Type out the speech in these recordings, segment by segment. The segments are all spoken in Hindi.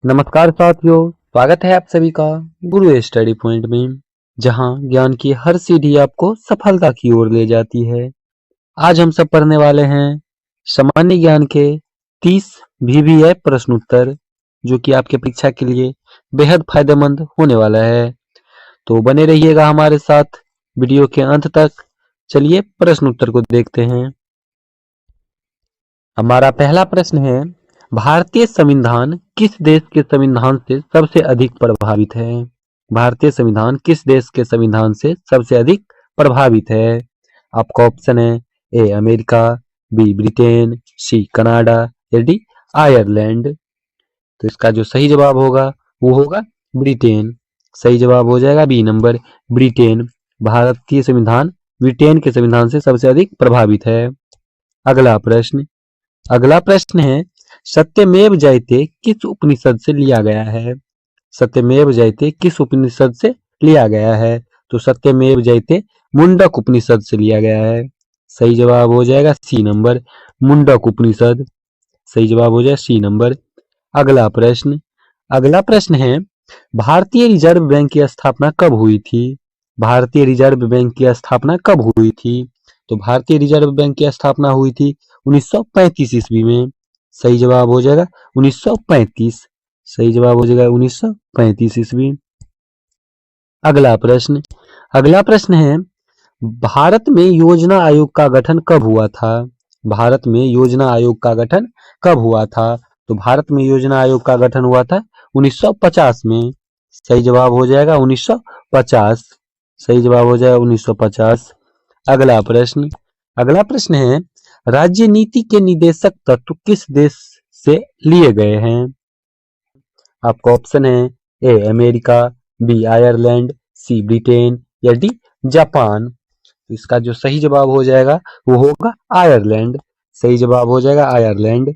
नमस्कार साथियों, स्वागत है आप सभी का गुरु स्टडी पॉइंट में, जहां ज्ञान की हर सीढ़ी आपको सफलता की ओर ले जाती है। आज हम सब पढ़ने वाले हैं सामान्य ज्ञान के 30 VBA प्रश्न उत्तर, जो कि आपके परीक्षा के लिए बेहद फायदेमंद होने वाला है। तो बने रहिएगा हमारे साथ वीडियो के अंत तक। चलिए प्रश्न उत्तर को देखते हैं। हमारा पहला प्रश्न है, भारतीय संविधान किस देश के संविधान से सबसे अधिक प्रभावित है? भारतीय संविधान किस देश के संविधान से सबसे अधिक प्रभावित है? आपका ऑप्शन है A America, B Britain, C Canada या डी आयरलैंड। तो इसका जो सही जवाब होगा वो होगा ब्रिटेन। सही जवाब हो जाएगा बी नंबर, ब्रिटेन। भारतीय संविधान ब्रिटेन के संविधान से सबसे अधिक प्रभावित है। अगला प्रश्न है, सत्यमेव जयते किस उपनिषद से लिया गया है? सत्यमेव जयते किस उपनिषद से लिया गया है? तो सत्यमेव जयते मुंडक उपनिषद से लिया गया है। सही जवाब हो जाएगा सी नंबर, मुंडक उपनिषद। सही जवाब हो जाएगा सी नंबर। अगला प्रश्न है, भारतीय रिजर्व बैंक की स्थापना कब हुई थी? भारतीय रिजर्व बैंक की स्थापना कब हुई थी? तो भारतीय रिजर्व बैंक की स्थापना हुई थी 1935 ईस्वी में। सही जवाब हो जाएगा 1935। सही जवाब हो जाएगा 1935 ईस्वी। अगला प्रश्न है, भारत में योजना आयोग का गठन कब हुआ था? भारत में योजना आयोग का गठन कब हुआ था? तो भारत में योजना आयोग का गठन हुआ था 1950 में। सही जवाब हो जाएगा 1950। सही जवाब हो जाएगा 1950। अगला प्रश्न है, राज्य नीति के निदेशक तत्व किस देश से लिए गए हैं? आपका ऑप्शन है A America, B Ireland, C Britain या डी जापान। तो इसका जो सही जवाब हो जाएगा वो होगा आयरलैंड। सही जवाब हो जाएगा आयरलैंड।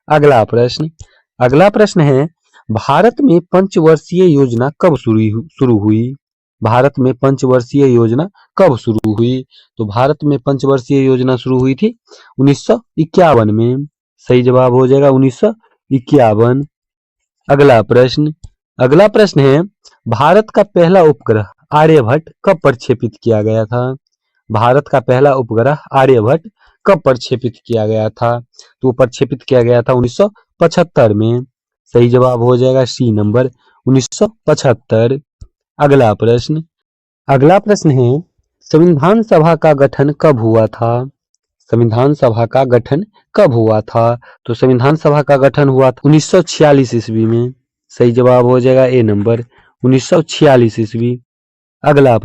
अगला प्रश्न है, भारत में पंचवर्षीय योजना कब शुरू हुई? भारत में पंचवर्षीय योजना कब शुरू हुई? तो भारत में पंचवर्षीय योजना शुरू हुई थी 1951 में। सही जवाब हो जाएगा 1951। अगला प्रश्न है, भारत का पहला उपग्रह आर्यभट्ट कब प्रक्षेपित किया गया था? भारत का पहला उपग्रह आर्यभट्ट कब प्रक्षेपित किया गया था? तो प्रक्षेपित किया गया था 1975 में। सही जवाब हो जाएगा सी नंबर, 1975। अगला प्रश्न है, संविधान सभा का गठन कब हुआ था? संविधान सभा का गठन कब हुआ था? तो संविधान सभा का गठन हुआ था 1946 ईस्वी में। सही जवाब हो जाएगा ए नंबर, 1946 ईस्वी। अगला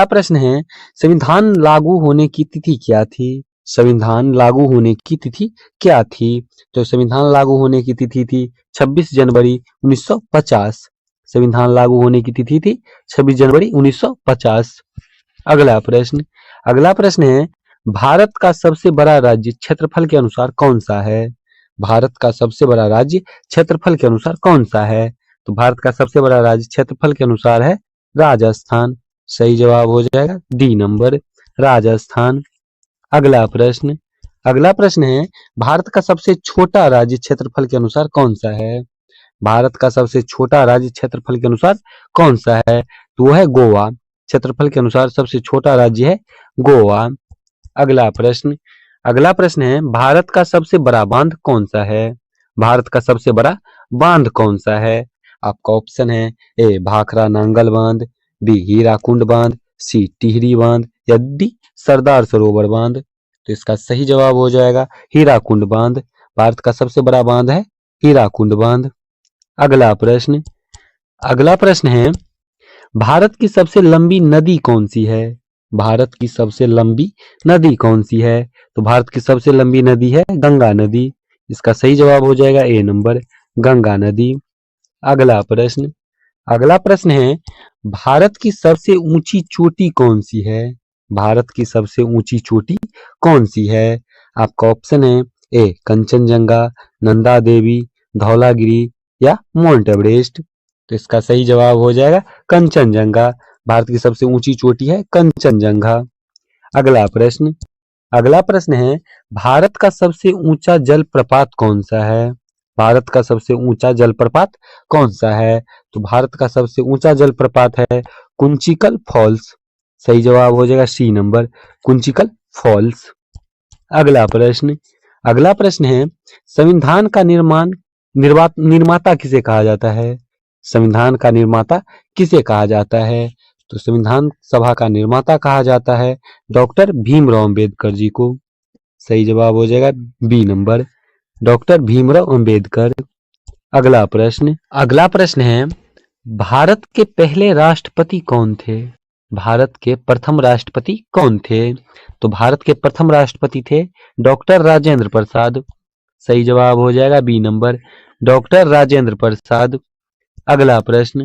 प्रश्न है, संविधान लागू होने की तिथि क्या थी? संविधान लागू होने की तिथि क्या थी? तो संविधान लागू होने की तिथि थी 26 जनवरी 1950। संविधान लागू होने की तिथि थी 26 जनवरी 1950। अगला प्रश्न है, भारत का सबसे बड़ा राज्य क्षेत्रफल के अनुसार कौन सा है? भारत का सबसे बड़ा राज्य क्षेत्रफल के अनुसार कौन सा है? तो भारत का सबसे बड़ा राज्य क्षेत्रफल के अनुसार है राजस्थान। सही जवाब हो जाएगा डी नंबर, राजस्थान। अगला प्रश्न है, भारत का सबसे छोटा राज्य क्षेत्रफल के अनुसार कौन सा है? भारत का सबसे छोटा राज्य क्षेत्रफल के अनुसार कौन सा है? तो वो है गोवा। क्षेत्रफल के अनुसार सबसे छोटा राज्य है गोवा। अगला प्रश्न है, भारत का सबसे बड़ा बांध कौन सा है? भारत का सबसे बड़ा बांध कौन सा है? आपका ऑप्शन है ए भाखरा नांगल बांध, बी हीराकुंड बांध, सी टिहरी बांध या डी सरदार सरोवर बांध। तो इसका सही जवाब हो जाएगा हीराकुंड बांध। भारत का सबसे बड़ा बांध है हीराकुंड बांध। अगला प्रश्न है, भारत की सबसे लंबी नदी कौन सी है? भारत की सबसे लंबी नदी कौन सी है? तो भारत की सबसे लंबी नदी है गंगा नदी। इसका सही जवाब हो जाएगा ए नंबर, गंगा नदी। अगला प्रश्न है, भारत की सबसे ऊंची चोटी कौन सी है? भारत की सबसे ऊंची चोटी कौन सी है? आपका ऑप्शन है ए कंचनजंगा, नंदा देवी, धौलागिरी या माउंट एवरेस्ट। तो इसका सही जवाब हो जाएगा कंचनजंगा। भारत की सबसे ऊंची चोटी है कंचनजंगा। अगला प्रश्न है, भारत का सबसे ऊंचा जलप्रपात कौन सा है? भारत का सबसे ऊंचा जलप्रपात कौन सा है? तो भारत का सबसे ऊंचा जलप्रपात है कुंचिकल फॉल्स। सही जवाब हो जाएगा सी नंबर, कुंचिकल फॉल्स। अगला प्रश्न, अगला प्रश्न है संविधान का निर्माता किसे कहा जाता है? संविधान का निर्माता किसे कहा जाता है? तो संविधान सभा का निर्माता कहा जाता है डॉक्टर भीमराव अंबेडकर जी को। सही जवाब हो जाएगा B number, doctor Bhimrao Ambedkar. अगला प्रश्न, अगला प्रश्न है भारत के पहले राष्ट्रपति कौन थे? भारत के प्रथम राष्ट्रपति कौन थे? तो भारत के प्रथम राष्ट्रपति थे डॉक्टर राजेंद्र प्रसाद। सही जवाब हो जाएगा B number, doctor Rajendra Prasad. अगला प्रश्न,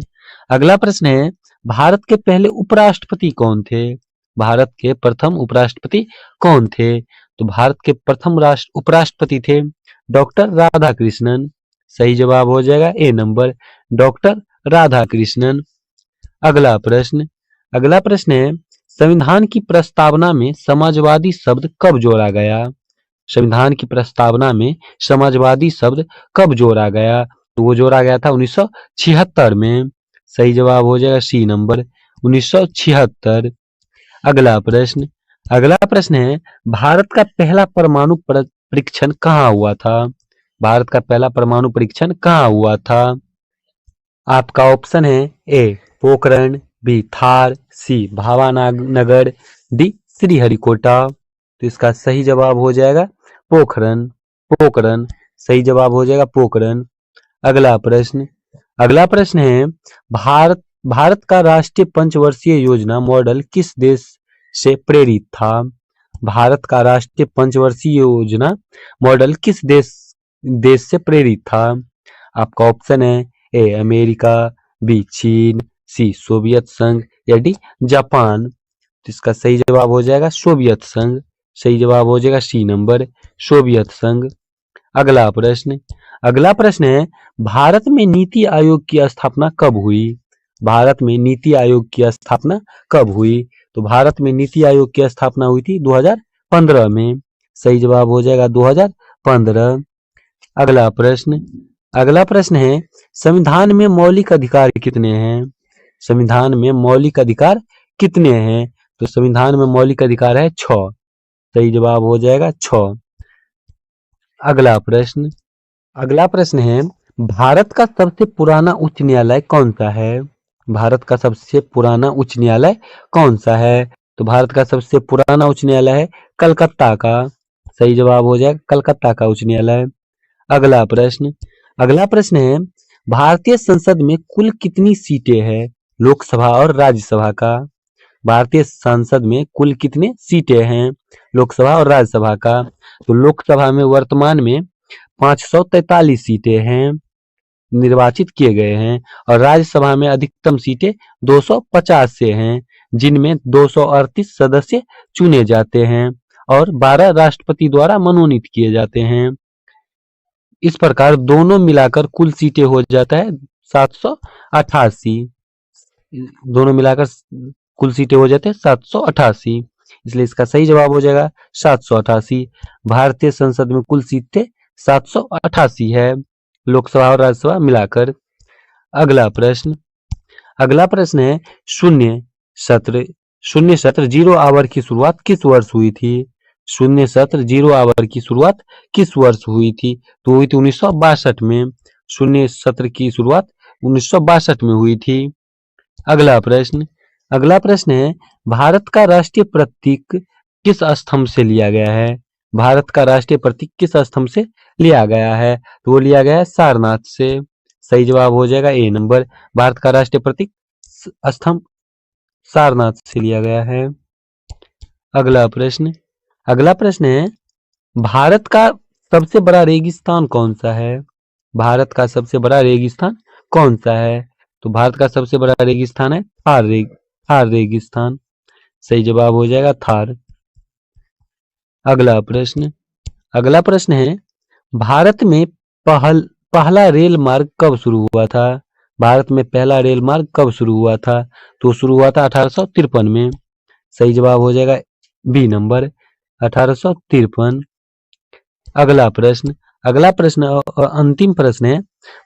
अगला प्रश्न है भारत के पहले उपराष्ट्रपति कौन थे? भारत के प्रथम उपराष्ट्रपति कौन थे? तो भारत के प्रथम उपराष्ट्रपति थे डॉक्टर राधाकृष्णन। सही जवाब हो जाएगा ए नंबर, डॉक्टर राधाकृष्णन। अगला प्रश्न, अगला प्रश्न है संविधान की प्रस्तावना में समाजवादी शब्द कब जोड़ा गया? संविधान की प्रस्तावना में समाजवादी शब्द कब जोड़ा गया? तो वो जोड़ा गया था 1976 में। सही जवाब हो जाएगा सी नंबर, 1976। अगला प्रश्न, अगला प्रश्न है भारत का पहला परमाणु परीक्षण कहाँ हुआ था? भारत का पहला परमाणु परीक्षण कहाँ हुआ था? आपका ऑप्शन है ए पोखरण, बी थार, सी भावानगर, डी श्रीहरिकोटा। तो इसका सही जवाब हो जाएगा पोखरण, पोखरण। सही जवाब हो जाएगा पोखरण। अगला प्रश्न, अगला प्रश्न है भारत का राष्ट्रीय पंचवर्षीय योजना मॉडल किस देश से प्रेरित था? भारत का राष्ट्रीय पंचवर्षीय योजना मॉडल किस देश से प्रेरित था? आपका ऑप्शन है ए अमेरिका, बी चीन, सी सोवियत संघ, या डी जापान। तो इसका सही जवाब हो जाएगा सोवियत संघ। सही जवाब हो जाएगा सी नंबर, सोवियत संघ। अगला प्रश्न, अगला प्रश्न है भारत में नीति आयोग की स्थापना कब हुई? भारत में नीति आयोग की स्थापना कब हुई? तो भारत में नीति आयोग की स्थापना हुई थी 2015 में। सही जवाब हो जाएगा 2015। अगला प्रश्न, अगला प्रश्न है संविधान में मौलिक अधिकार कितने हैं? संविधान में मौलिक अधिकार कितने हैं? तो संविधान में मौलिक अधिकार है 6। सही जवाब हो जाएगा 6। अगला प्रश्न, अगला प्रश्न है भारत का सबसे पुराना उच्च न्यायालय कौन सा है? भारत का सबसे पुराना उच्च न्यायालय कौन सा है? तो भारत का सबसे पुराना उच्च न्यायालय है कलकत्ता का। सही जवाब हो जाएगा कलकत्ता का उच्च न्यायालय। अगला प्रश्न, अगला प्रश्न है भारतीय संसद में कुल कितनी सीटें हैं लोकसभा और राज्यसभा का? भारतीय संसद में कुल कितने सीटें हैं लोकसभा और राज्यसभा का? तो लोकसभा में वर्तमान में 543 सीटें हैं, निर्वाचित किए गए हैं, और राज्यसभा में अधिकतम सीटें 250 से हैं, जिनमें 238 सदस्य चुने जाते हैं और 12 राष्ट्रपति द्वारा मनोनीत किए जाते हैं। इस प्रकार दोनों मिलाकर कुल सीटें हो जाता है 788। दोनों मिलाकर कुल सीटें हो जाते हैं 788, इसलिए इसका सही जवाब हो जाएगा 788। भारतीय संसद में कुल सीटें 788 है, लोकसभा और राज्यसभा मिलाकर। अगला प्रश्न, अगला प्रश्न है शून्य सत्र 0 आवर की शुरुआत किस वर्ष हुई थी? शून्य सत्र 0 आवर की शुरुआत किस वर्ष हुई थी? तो हुई थी 1962 में। शून्य सत्र की शुरुआत 1962 में हुई थी। अगला प्रश्न, अगला प्रश्न है भारत का राष्ट्रीय प्रतीक किस स्तंभ से लिया गया है? भारत का राष्ट्रीय प्रतीक किस स्तंभ से लिया गया है? तो वो लिया गया है सारनाथ से। सही जवाब हो जाएगा ए नंबर, भारत का राष्ट्रीय प्रतीक स्तंभ सारनाथ से लिया गया है। अगला प्रश्न, अगला प्रश्न है भारत का सबसे बड़ा रेगिस्तान कौन सा है? भारत का सबसे बड़ा रेगिस्तान कौन सा है? तो भारत का सबसे बड़ा रेगिस्तान है थार रेगिस्तान। सही जवाब हो जाएगा थार। अगला प्रश्न, अगला प्रश्न है भारत में पहला रेल मार्ग कब शुरू हुआ था? भारत में पहला रेल मार्ग कब शुरू हुआ था? तो शुरू हुआ था 1853 में। सही जवाब हो जाएगा बी नंबर, 1853। अगला प्रश्न, अगला प्रश्न अंतिम प्रश्न है,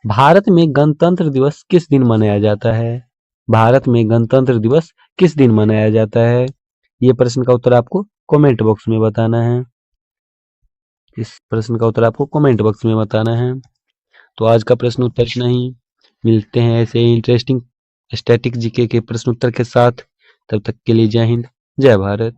भारत में गणतंत्र दिवस किस दिन मनाया जाता है? भारत में गणतंत्र दिवस किस दिन मनाया जाता है? ये प्रश्न का उत्तर आपको कमेंट बॉक्स में बताना है। इस प्रश्न का उत्तर आपको कमेंट बॉक्स में बताना है। तो आज का प्रश्न उत्तर इतना ही। मिलते हैं ऐसे इंटरेस्टिंग स्टैटिक जीके के प्रश्न उत्तर के साथ। तब तक के लिए जय हिंद, जय भारत।